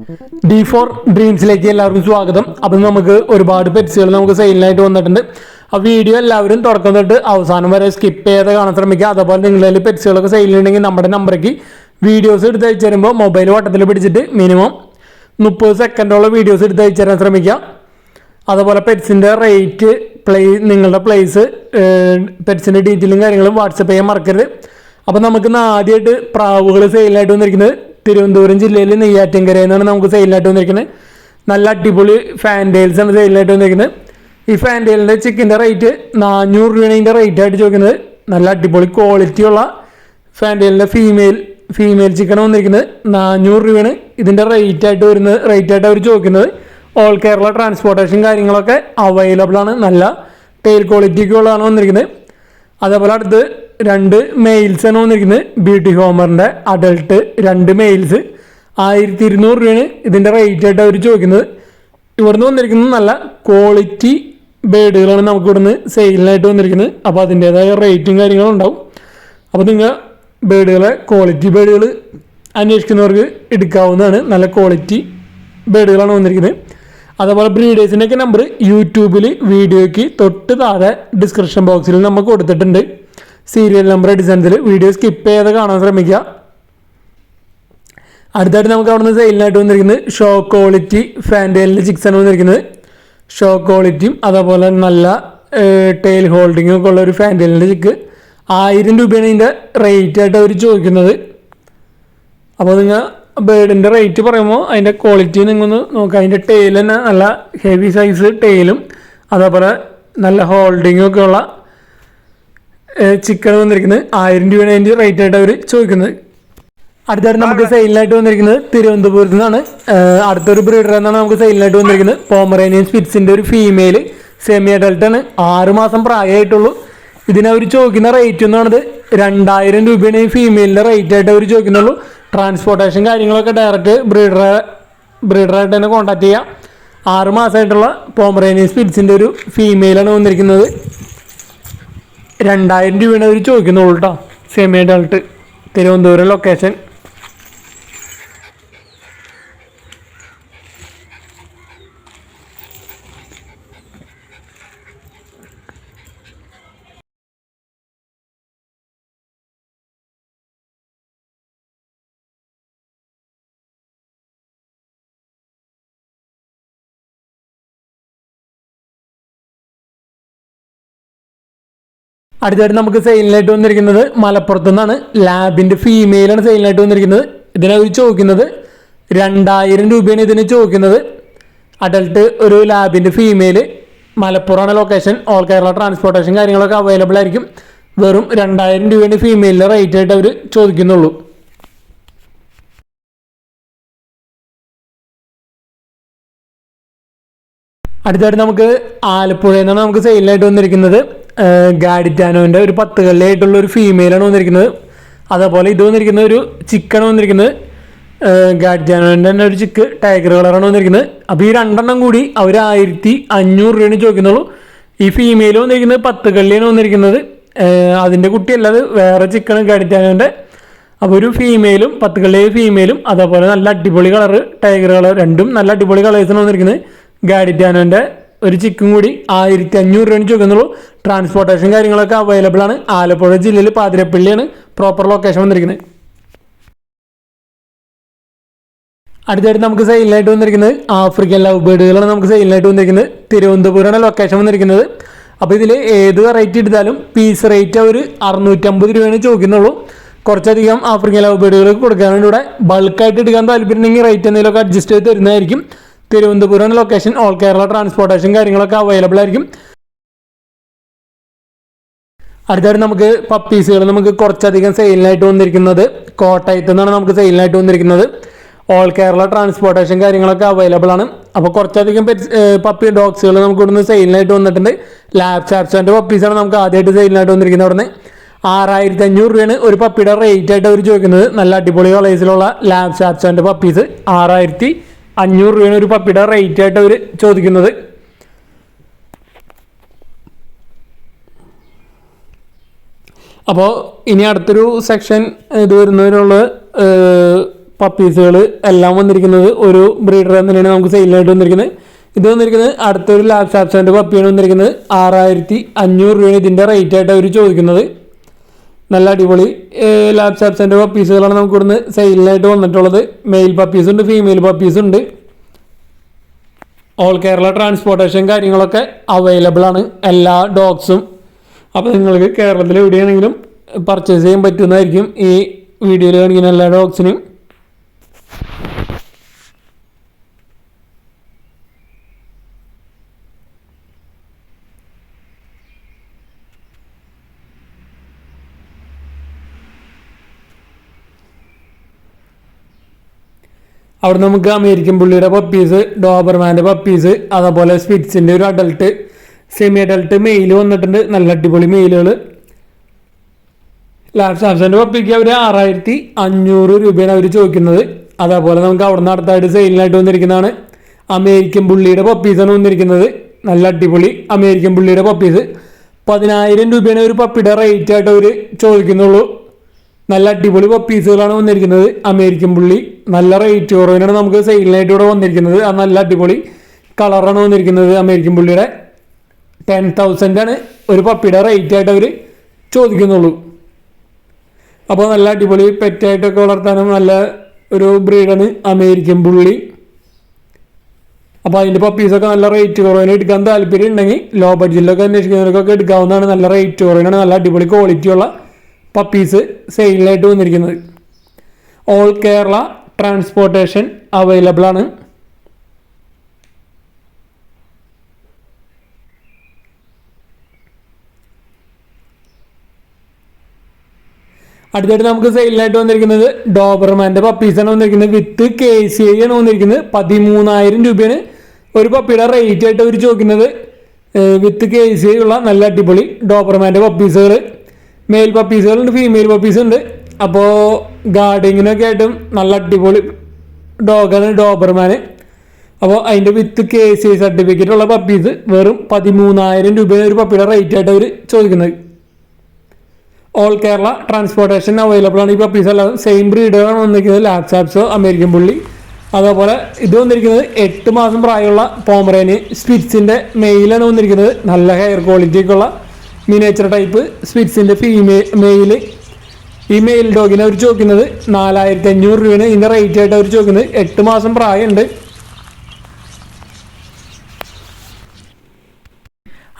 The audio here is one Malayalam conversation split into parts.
D4 ഡ്രീംസിലേക്ക് എല്ലാവർക്കും സ്വാഗതം. അപ്പം നമുക്ക് ഒരുപാട് പെറ്റ്സുകൾ നമുക്ക് സെയിലിനായിട്ട് വന്നിട്ടുണ്ട്. ആ വീഡിയോ എല്ലാവരും തുടക്കം തൊട്ട് അവസാനം വരെ സ്കിപ്പ് ചെയ്ത് കാണാൻ ശ്രമിക്കുക. അതുപോലെ നിങ്ങളിൽ പെറ്റ്സുകളൊക്കെ സെയിലുണ്ടെങ്കിൽ നമ്മുടെ നമ്പറേക്ക് വീഡിയോസ് എടുത്ത് അയച്ചു തരുമ്പോൾ മൊബൈൽ വട്ടത്തിൽ പിടിച്ചിട്ട് മിനിമം 30 സെക്കൻഡോളം വീഡിയോസ് എടുത്ത് അയച്ചു തരാൻ ശ്രമിക്കുക. അതുപോലെ പെറ്റ്സിൻ്റെ റേറ്റ്, നിങ്ങളുടെ പ്ലേസ്, പെറ്റ്സിൻ്റെ ഡീറ്റെയിലും കാര്യങ്ങളും വാട്സപ്പ് ചെയ്യാൻ മറക്കരുത്. അപ്പം നമുക്ക് ആദ്യമായിട്ട് പ്രാവുകൾ സെയിലായിട്ട് വന്നിരിക്കുന്നത് തിരുവനന്തപുരം ജില്ലയിൽ നെയ്യാറ്റിൻകരയിൽ നിന്നാണ് നമുക്ക് സെയിലായിട്ട് വന്നിരിക്കുന്നത്. നല്ല അടിപൊളി ഫാൻറ്റെയിൽസാണ് സെയിലായിട്ട് വന്നിരിക്കുന്നത്. ഈ ഫാൻറ്റെയിലിൻ്റെ ചിക്കൻ്റെ റേറ്റ് 400 രൂപയാണ് ഇതിൻ്റെ റേറ്റ് ആയിട്ട് ചോദിക്കുന്നത്. നല്ല അടിപൊളി ക്വാളിറ്റിയുള്ള ഫാൻറ്റെയിലിൻ്റെ ഫീമെയിൽ ചിക്കൻ വന്നിരിക്കുന്നത് 400 രൂപയാണ് ഇതിൻ്റെ റേറ്റായിട്ട് അവർ ചോദിക്കുന്നത്. ഓൾ കേരള ട്രാൻസ്പോർട്ടേഷൻ കാര്യങ്ങളൊക്കെ അവൈലബിൾ ആണ്. നല്ല ടെയിൽ ക്വാളിറ്റിക്കുള്ളതാണ് വന്നിരിക്കുന്നത്. അതേപോലെ അടുത്ത് 2 മെയിൽസാണ് വന്നിരിക്കുന്നത്. ബ്യൂട്ടി ഹോമറിൻ്റെ അഡൾട്ട് 2 മെയിൽസ് 1200 രൂപയാണ് ഇതിൻ്റെ റേറ്റായിട്ട് അവർ ചോദിക്കുന്നത്. ഇവിടുന്ന് വന്നിരിക്കുന്നത് നല്ല ക്വാളിറ്റി ബേഡുകളാണ് നമുക്ക് ഇവിടുന്ന് സെയിലിനായിട്ട് വന്നിരിക്കുന്നത്. അപ്പോൾ അതിൻ്റേതായ റേറ്റും കാര്യങ്ങളും ഉണ്ടാവും. അപ്പോൾ നിങ്ങൾ ക്വാളിറ്റി ബേഡുകൾ അന്വേഷിക്കുന്നവർക്ക് എടുക്കാവുന്നതാണ്. നല്ല ക്വാളിറ്റി ബേഡുകളാണ് വന്നിരിക്കുന്നത്. അതുപോലെ ബ്രീഡേഴ്സിൻ്റെയൊക്കെ നമ്പർ യൂട്യൂബിൽ വീഡിയോയ്ക്ക് തൊട്ട് താഴെ ഡിസ്ക്രിപ്ഷൻ ബോക്സിൽ നമുക്ക് കൊടുത്തിട്ടുണ്ട്. സീരിയൽ നമ്പർ അടിസ്ഥാനത്തിൽ വീഡിയോ സ്കിപ്പ് ചെയ്ത് കാണാൻ ശ്രമിക്കുക. അടുത്തായിട്ട് നമുക്ക് അവിടെ നിന്ന് സെയിലിനായിട്ട് വന്നിരിക്കുന്നത് ഷോ ക്വാളിറ്റി ഫാൻറ്റെയിലിൻ്റെ ചിക്സാണ് വന്നിരിക്കുന്നത്. ഷോ ക്വാളിറ്റിയും അതേപോലെ നല്ല ടെയിൽ ഹോൾഡിങ്ങും ഒക്കെ ഉള്ള ഒരു ഫാൻറ്റെയിലിൻ്റെ ചിക്ക് 1000 രൂപയാണ് ഇതിൻ്റെ റേറ്റായിട്ട് അവർ ചോദിക്കുന്നത്. അപ്പോൾ നിങ്ങൾ ബേഡിൻ്റെ റേറ്റ് പറയുമ്പോൾ അതിൻ്റെ ക്വാളിറ്റി നിങ്ങളൊന്ന് നോക്കുക. അതിൻ്റെ ടെയിൽ തന്നെ നല്ല ഹെവി സൈസ് ടെയിലും അതേപോലെ നല്ല ഹോൾഡിങ്ങും ഒക്കെ ഉള്ള ചിക്കൻ വന്നിരിക്കുന്നത് 1000 രൂപയാണ് അതിൻ്റെ റേറ്റായിട്ട് അവർ ചോദിക്കുന്നത്. അടുത്തായിട്ട് നമുക്ക് സെയിലിനായിട്ട് വന്നിരിക്കുന്നത് തിരുവനന്തപുരത്ത് നിന്നാണ്. അടുത്തൊരു ബ്രീഡർ എന്നാണ് നമുക്ക് സെയിലിനായിട്ട് വന്നിരിക്കുന്നത്. പോമറേനിയൻ സ്പിറ്റ്സിൻ്റെ ഒരു ഫീമെയിൽ സെമി അഡൾട്ടാണ്. 6 മാസം പ്രായമായിട്ടുള്ളൂ. ഇതിനവർ ചോദിക്കുന്ന റേറ്റ് എന്ന് പറയുന്നത് 2000 രൂപയാണ് ഈ ഫീമെയിലിൻ്റെ റേറ്റായിട്ട് അവർ ചോദിക്കുന്നുള്ളൂ. ട്രാൻസ്പോർട്ടേഷൻ കാര്യങ്ങളൊക്കെ ഡയറക്റ്റ് ബ്രീഡറായിട്ട് തന്നെ കോൺടാക്ട് ചെയ്യാം. 6 മാസമായിട്ടുള്ള പോമറേനിയൻ സ്പിറ്റ്സിൻ്റെ ഒരു ഫീമെയിലാണ് വന്നിരിക്കുന്നത്. 2000 രൂപയാണ് അവർ ചോദിക്കുന്നുള്ളൂ കേട്ടോ. Semi adult, Thiruvananthapuram location. അടുത്തായിട്ട് നമുക്ക് സെയിലിനായിട്ട് വന്നിരിക്കുന്നത് മലപ്പുറത്തു നിന്നാണ്. ലാബിൻ്റെ ഫീമെയിലാണ് സെയിലിനായിട്ട് വന്നിരിക്കുന്നത്. ഇതിനവർ ചോദിക്കുന്നത് 2000 രൂപയാണ് ഇതിന് ചോദിക്കുന്നത്. അഡൾട്ട് ഒരു ലാബിൻ്റെ ഫീമെയിൽ, മലപ്പുറമാണ് ലൊക്കേഷൻ. ഓൾ കേരള ട്രാൻസ്പോർട്ടേഷൻ കാര്യങ്ങളൊക്കെ അവൈലബിൾ ആയിരിക്കും. വെറും 2000 രൂപയാണ് ഫീമെയിലിൻ്റെ റേറ്റായിട്ട് അവർ ചോദിക്കുന്നുള്ളൂ. അടുത്തായിട്ട് നമുക്ക് ആലപ്പുഴയിൽ നിന്നാണ് നമുക്ക് സെയിലിനായിട്ട് വന്നിരിക്കുന്നത്. ഗാഡിറ്റാനോൻ്റെ ഒരു 10 കള്ളിയായിട്ടുള്ള ഒരു ഫീമെയിലാണ് വന്നിരിക്കുന്നത്. അതേപോലെ ഇത് വന്നിരിക്കുന്ന ഒരു ചിക്കൻ വന്നിരിക്കുന്നത് ഗാഡിറ്റാനോൻ്റെ തന്നെ ഒരു ചിക്ക് ടൈഗർ കളറാണ് വന്നിരിക്കുന്നത്. അപ്പോൾ ഈ 2 എണ്ണം കൂടി അവർ 1500 രൂപയാണ് ചോദിക്കുന്നുള്ളൂ. ഈ ഫീമെയിൽ വന്നിരിക്കുന്നത് 10 കള്ളിയാണ് വന്നിരിക്കുന്നത്. അതിൻ്റെ കുട്ടിയല്ലത് വേറെ ചിക്കൻ ഗാഡിറ്റാനോൻ്റെ. അപ്പോൾ ഒരു ഫീമെയിലും 10 കള്ളിയായ ഫീമെയിലും അതേപോലെ നല്ല അടിപൊളി കളറ് ടൈഗർ കളർ, രണ്ടും നല്ല അടിപൊളി കളേഴ്സാണ് വന്നിരിക്കുന്നത്. ഗാഡിറ്റാനോൻ്റെ ഒരു ചിക്കൻ കൂടി 1500 രൂപയാണ് ചോദിക്കുന്നുള്ളൂ. ട്രാൻസ്പോർട്ടേഷൻ കാര്യങ്ങളൊക്കെ അവൈലബിൾ ആണ്. ആലപ്പുഴ ജില്ലയിൽ പാതിരപ്പള്ളിയാണ് പ്രോപ്പർ ലൊക്കേഷൻ വന്നിരിക്കുന്നത്. അടുത്തായിട്ട് നമുക്ക് സെയിലിനായിട്ട് വന്നിരിക്കുന്നത് ആഫ്രിക്കൻ ലവ് ബേഡുകളാണ് നമുക്ക് സെയിലിനായിട്ട് വന്നിരിക്കുന്നത്. തിരുവനന്തപുരമാണ് ലൊക്കേഷൻ വന്നിരിക്കുന്നത്. അപ്പോൾ ഇതിൽ ഏത് വെറൈറ്റി എടുത്താലും പീസ് റേറ്റ് അവർ 650 രൂപയാണ് ചോദിക്കുന്നുള്ളൂ. കുറച്ചധികം ആഫ്രിക്കൻ ലവ് ബേഡുകൾ കൊടുക്കാനാണ്. ഇവിടെ ബൾക്കായിട്ട് എടുക്കാൻ താല്പര്യമുണ്ടെങ്കിൽ റേറ്റ് എന്തെങ്കിലുമൊക്കെ അഡ്ജസ്റ്റ് ചെയ്ത് തരുന്നതായിരിക്കും. Thiruvananthapuram location. All Kerala transportation കാര്യങ്ങളൊക്കെ അവൈലബിൾ ആയിരിക്കും. അടുത്തായിട്ട് നമുക്ക് പപ്പീസുകൾ നമുക്ക് കുറച്ചധികം സെയിലിനായിട്ട് വന്നിരിക്കുന്നത് കോട്ടയത്ത് നിന്നാണ് നമുക്ക് സെയിലിനായിട്ട് വന്നിരിക്കുന്നത്. ഓൾ കേരള ട്രാൻസ്പോർട്ടേഷൻ കാര്യങ്ങളൊക്കെ അവൈലബിൾ ആണ്. അപ്പോൾ കുറച്ചധികം പപ്പി ഡോഗ്സുകൾ നമുക്ക് ഇവിടുന്ന് സെയിലിനായിട്ട് വന്നിട്ടുണ്ട്. ലാബ് ചാപ്സാൻ്റെ പപ്പീസാണ് നമുക്ക് ആദ്യമായിട്ട് സെയിലിനായിട്ട് വന്നിരിക്കുന്നത്. അവിടുന്ന് 6500 രൂപയാണ് ഒരു പപ്പിയുടെ റേറ്റ് ആയിട്ട് അവർ ചോദിക്കുന്നത്. നല്ല അടിപൊളി കളേഴ്സിലുള്ള ലാബ് ചാപ്സാൻ്റെ പപ്പീസ് 6500 രൂപയാണ് ഒരു പപ്പിയുടെ റേറ്റ് ആയിട്ട് അവർ ചോദിക്കുന്നത്. അപ്പോൾ ഇനി അടുത്തൊരു സെക്ഷൻ ഇത് വരുന്നതിനുള്ള പപ്പീസുകൾ എല്ലാം വന്നിരിക്കുന്നത് ഒരു ബ്രീഡർ തന്നെയാണ് നമുക്ക് സെയിലിനായിട്ട് വന്നിരിക്കുന്നത്. ഇത് വന്നിരിക്കുന്നത് അടുത്തൊരു ലാബ് സാപ്സാൻ്റെ പപ്പിയാണ് വന്നിരിക്കുന്നത്. 6500 രൂപയാണ് ഇതിൻ്റെ റേറ്റ് ആയിട്ട് അവർ ചോദിക്കുന്നത്. നല്ല അടിപൊളി ലാബ് സാപ്സാൻ്റെ പപ്പീസുകളാണ് നമുക്ക് ഇവിടുന്ന് സെയിലിനായിട്ട് വന്നിട്ടുള്ളത്. മെയിൽ പപ്പീസുണ്ട്, ഫീമെയിൽ പപ്പീസുണ്ട്. ഓൾ കേരള ട്രാൻസ്പോർട്ടേഷൻ കാര്യങ്ങളൊക്കെ അവൈലബിൾ ആണ് എല്ലാ ഡോഗ്സും. അപ്പോൾ നിങ്ങൾക്ക് കേരളത്തിൽ എവിടെയാണെങ്കിലും പർച്ചേസ് ചെയ്യാൻ പറ്റുന്നതായിരിക്കും ഈ വീഡിയോയിൽ കാണിക്കുന്ന എല്ലാ ഡോഗ്സിനും. അവിടെ നമുക്ക് അമേരിക്കൻ പുള്ളിയുടെ പപ്പീസ്, ഡോബർമാൻ്റെ പപ്പീസ്, അതേപോലെ സ്പിറ്റ്സിൻ്റെ ഒരു അഡൽട്ട്, സെമി അഡൽട്ട് മെയിൽ വന്നിട്ടുണ്ട്. നല്ല അടിപൊളി മെയിലുകൾ. ലാബ് സാപ്സാൻ്റെ പപ്പിക്ക് അവർ 6500 രൂപയാണ് അവർ ചോദിക്കുന്നത്. അതേപോലെ നമുക്ക് അവിടെ നിന്ന് അടുത്തായിട്ട് സെയിലിനായിട്ട് വന്നിരിക്കുന്നതാണ് അമേരിക്കൻ പുള്ളിയുടെ പപ്പീസാണ് വന്നിരിക്കുന്നത്. നല്ല അടിപൊളി അമേരിക്കൻ പുള്ളിയുടെ പപ്പീസ് 10000 രൂപയാണ് ഒരു പപ്പിയുടെ റേറ്റ് ആയിട്ട് അവർ ചോദിക്കുന്നുള്ളൂ. നല്ല അടിപൊളി പപ്പീസുകളാണ് വന്നിരിക്കുന്നത്. അമേരിക്കൻ പുള്ളി നല്ല റേറ്റ് കുറവിനാണ് നമുക്ക് സെയിലിനായിട്ട് ഇവിടെ വന്നിരിക്കുന്നത്. ആ നല്ല അടിപൊളി കളറാണ് വന്നിരിക്കുന്നത്. അമേരിക്കൻ പുള്ളിയുടെ 10,000 ആണ് ഒരു പപ്പിയുടെ റേറ്റ് ആയിട്ട് അവർ ചോദിക്കുന്നുള്ളൂ. അപ്പോൾ നല്ല അടിപൊളി പെറ്റായിട്ടൊക്കെ വളർത്താനും നല്ല ഒരു ബ്രീഡാണ് അമേരിക്കൻ പുള്ളി. അപ്പോൾ അതിൻ്റെ പപ്പീസൊക്കെ നല്ല റേറ്റ് കുറവിന് എടുക്കാൻ താല്പര്യം ഉണ്ടെങ്കിൽ ലോ ബഡ്ജറ്റിലൊക്കെ അന്വേഷിക്കുന്നവർക്കൊക്കെ എടുക്കാവുന്നതാണ്. നല്ല റേറ്റ് കുറവിനാണ് നല്ല അടിപൊളി ക്വാളിറ്റിയുള്ള പപ്പീസ് സെയിലിനായിട്ട് വന്നിരിക്കുന്നത്. ഓൾ കേരള ട്രാൻസ്പോർട്ടേഷൻ അവൈലബിൾ ആണ്. അടുത്തായിട്ട് നമുക്ക് സെയിലിനായിട്ട് വന്നിരിക്കുന്നത് ഡോബർമാൻ്റെ പപ്പീസാണ് വന്നിരിക്കുന്നത്. വിത്ത് KCI ആണ് വന്നിരിക്കുന്നത്. 13000 രൂപയാണ് ഒരു പപ്പിയുടെ റേറ്റ് ആയിട്ട് അവർ ചോദിക്കുന്നത്. വിത്ത് KCI ഉള്ള നല്ല അടിപൊളി ഡോബർമാൻ്റെ പപ്പീസുകൾ. മെയിൽ പപ്പീസുകളുണ്ട്, ഫീമെയിൽ പപ്പീസ് ഉണ്ട്. അപ്പോൾ ഗാർഡിങ്ങിനൊക്കെ ആയിട്ടും നല്ല അടിപൊളി ഡോഗാണ് ഡോബർമാൻ. അപ്പോൾ അതിൻ്റെ വിത്ത് KCI സർട്ടിഫിക്കറ്റ് ഉള്ള പപ്പീസ് വെറും 13000 രൂപയാണ് ഒരു പപ്പിയുടെ റേറ്റ് ആയിട്ട് അവർ ചോദിക്കുന്നത്. ഓൾ കേരള ട്രാൻസ്പോർട്ടേഷൻ അവൈലബിൾ ആണ്. ഈ പപ്പീസ് എല്ലാം സെയിം ബ്രീഡറാണ് വന്നിരിക്കുന്നത്. ലാബ് സാപ്സോ അമേരിക്കൻ പുള്ളി. അതേപോലെ ഇത് വന്നിരിക്കുന്നത് 8 മാസം പ്രായമുള്ള പോമറേന് സ്പിറ്റ്സിൻ്റെ മെയിലാണ് വന്നിരിക്കുന്നത്. നല്ല ഹെയർ ക്വാളിറ്റിയൊക്കെയുള്ള മിനിയേച്ചർ ടൈപ്പ് സ്പിറ്റ്സിൻ്റെ മെയിൽ. ഈ മെയിൽ ഡോഗിനെ അവർ ചോദിക്കുന്നത് 4500 രൂപയാണ് ഇതിൻ്റെ റേറ്റ് ആയിട്ട് അവർ ചോദിക്കുന്നത്. 8 മാസം പ്രായമുണ്ട്.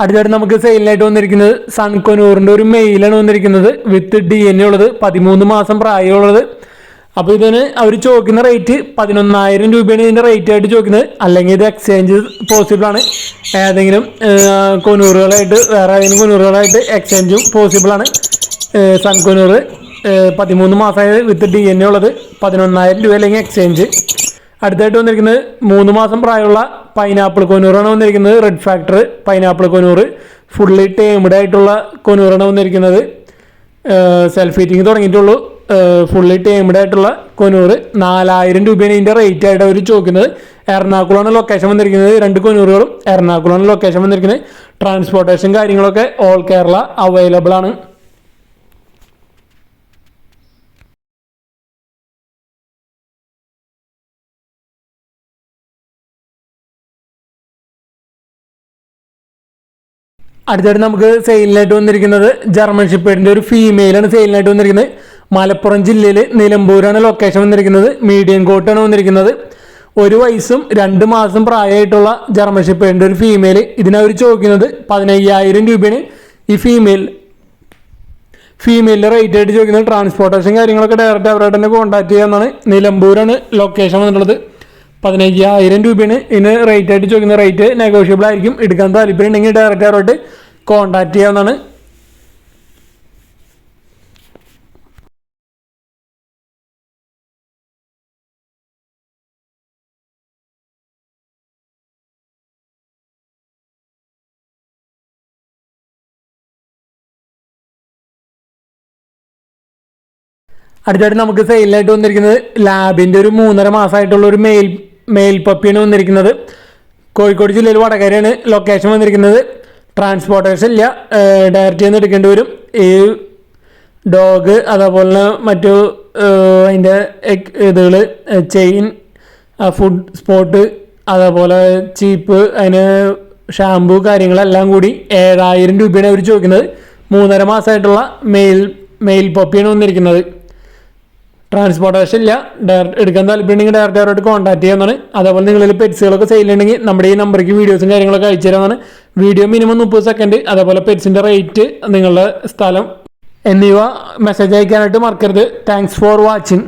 അടുത്തായിട്ട് നമുക്ക് സെയിലിനായിട്ട് വന്നിരിക്കുന്നത് സൺകൊനൂറിൻ്റെ ഒരു മെയിലാണ് വന്നിരിക്കുന്നത്. വിത്ത് DNA ഉള്ളത്, 13 മാസം പ്രായമുള്ളത്. അപ്പോൾ ഇതിന് അവർ ചോദിക്കുന്ന റേറ്റ് 11000 രൂപയാണ് ഇതിൻ്റെ റേറ്റ് ആയിട്ട് ചോദിക്കുന്നത്. അല്ലെങ്കിൽ ഇത് എക്സ്ചേഞ്ച് പോസിബിളാണ്. ഏതെങ്കിലും കൊനൂറുകളായിട്ട് വേറെ ഏതെങ്കിലും കൊനൂറുകളായിട്ട് എക്സ്ചേഞ്ചും പോസിബിളാണ്. സൺകൊനൂർ 13 മാസമായത് വിത്ത് DNA ഉള്ളത് 11000 രൂപ അല്ലെങ്കിൽ എക്സ്ചേഞ്ച്. അടുത്തായിട്ട് വന്നിരിക്കുന്നത് 3 മാസം പ്രായമുള്ള പൈനാപ്പിൾ കൊനൂറാണ് വന്നിരിക്കുന്നത്. Red factor pineapple conure fully tamed ആയിട്ടുള്ള കൊനൂറാണ് വന്നിരിക്കുന്നത്. സെൽഫ് ഹീറ്റിംഗ് തുടങ്ങിയിട്ടുള്ളൂ. ഫുള്ളി ടേംഡ് ആയിട്ടുള്ള കൊനൂർ 4000 രൂപയാണ് ഇതിൻ്റെ റേറ്റ് ആയിട്ട് അവർ ചോദിക്കുന്നത്. എറണാകുളമാണ് ലൊക്കേഷൻ വന്നിരിക്കുന്നത്. 2 കൊനൂറുകളും എറണാകുളമാണ് ലൊക്കേഷൻ വന്നിരിക്കുന്നത്. ട്രാൻസ്പോർട്ടേഷൻ കാര്യങ്ങളൊക്കെ ഓൾ കേരള അവൈലബിൾ ആണ്. അടുത്തായിട്ട് നമുക്ക് സെയിലിനായിട്ട് വന്നിരിക്കുന്നത് ജർമ്മൻ ഷെപ്പേർഡിൻ്റെ ഒരു ഫീമെയിലാണ് സെയിലിനായിട്ട് വന്നിരിക്കുന്നത്. മലപ്പുറം ജില്ലയിൽ നിലമ്പൂരാണ് ലൊക്കേഷൻ വന്നിരിക്കുന്നത്. മീഡിയം കോട്ടാണ് വന്നിരിക്കുന്നത്. 1 വയസ്സും 2 മാസം പ്രായമായിട്ടുള്ള ജർമ്മൻ ഷെപ്പേർഡിൻ്റെ ഒരു ഫീമെയിൽ. ഇതിനവർ ചോദിക്കുന്നത് 15000 രൂപയാണ് ഈ ഫീമെയിലിൻ്റെ റേറ്റ് ആയിട്ട് ചോദിക്കുന്നത്. ട്രാൻസ്പോർട്ടേഷൻ കാര്യങ്ങളൊക്കെ ഡയറക്റ്റ് അവരായിട്ട് തന്നെ കോൺടാക്ട് ചെയ്യാവുന്നതാണ്. നിലമ്പൂരാണ് ലൊക്കേഷൻ വന്നിട്ടുള്ളത്. 15000 രൂപയാണ് ഇതിന് റേറ്റ് ആയിട്ട് ചോദിക്കുന്ന. റേറ്റ് നെഗോഷ്യബിൾ ആയിരിക്കും. എടുക്കാൻ താല്പര്യം ഉണ്ടെങ്കിൽ ഡയറക്റ്റ് അവരായിട്ട് കോൺടാക്ട് ചെയ്യാവുന്നതാണ്. അടുത്തായിട്ട് നമുക്ക് സെയിലിനായിട്ട് വന്നിരിക്കുന്നത് ലാബിൻ്റെ ഒരു 3.5 മാസമായിട്ടുള്ള ഒരു മെയിൽ പപ്പിയാണ് വന്നിരിക്കുന്നത്. കോഴിക്കോട് ജില്ലയിൽ വടകരയാണ് ലൊക്കേഷൻ വന്നിരിക്കുന്നത്. ട്രാൻസ്പോർട്ടേഷൻ ഇല്ല, ഡയറക്റ്റ് നിന്ന് എടുക്കേണ്ടി വരും. ഈ ഡോഗ് അതേപോലെ മറ്റു അതിൻ്റെ ഇതുകൾ ചെയിൻ, ഫുഡ് സ്പോട്ട്, അതേപോലെ ചീപ്പ്, അതിന് ഷാമ്പു കാര്യങ്ങളെല്ലാം കൂടി 7000 രൂപയാണ് അവർ ചോദിക്കുന്നത്. 3.5 മാസമായിട്ടുള്ള മെയിൽ പപ്പിയാണ് വന്നിരിക്കുന്നത്. ട്രാൻസ്പോർട്ടേഷൻ ഇല്ല. ഡയറക്റ്റ് എടുക്കാൻ താല്പര്യമുണ്ടെങ്കിൽ ഡയറക്റ്റ് അവരോട് കോൺടാക്ട് ചെയ്യാവുന്നതാണ്. അതേപോലെ നിങ്ങളിൽ പെറ്റ്സുകളൊക്കെ സെയിലുണ്ടെങ്കിൽ നമ്മുടെ ഈ നമ്പർക്ക് വീഡിയോസും കാര്യങ്ങളൊക്കെ അയച്ചു തരാവുന്നതാണ്. വീഡിയോ മിനിമം 30 സെക്കൻഡ്, അതേപോലെ പെറ്റ്സിൻ്റെ റേറ്റ്, നിങ്ങളുടെ സ്ഥലം എന്നിവ മെസ്സേജ് അയക്കാനായിട്ട് മറക്കരുത്. Thanks for watching.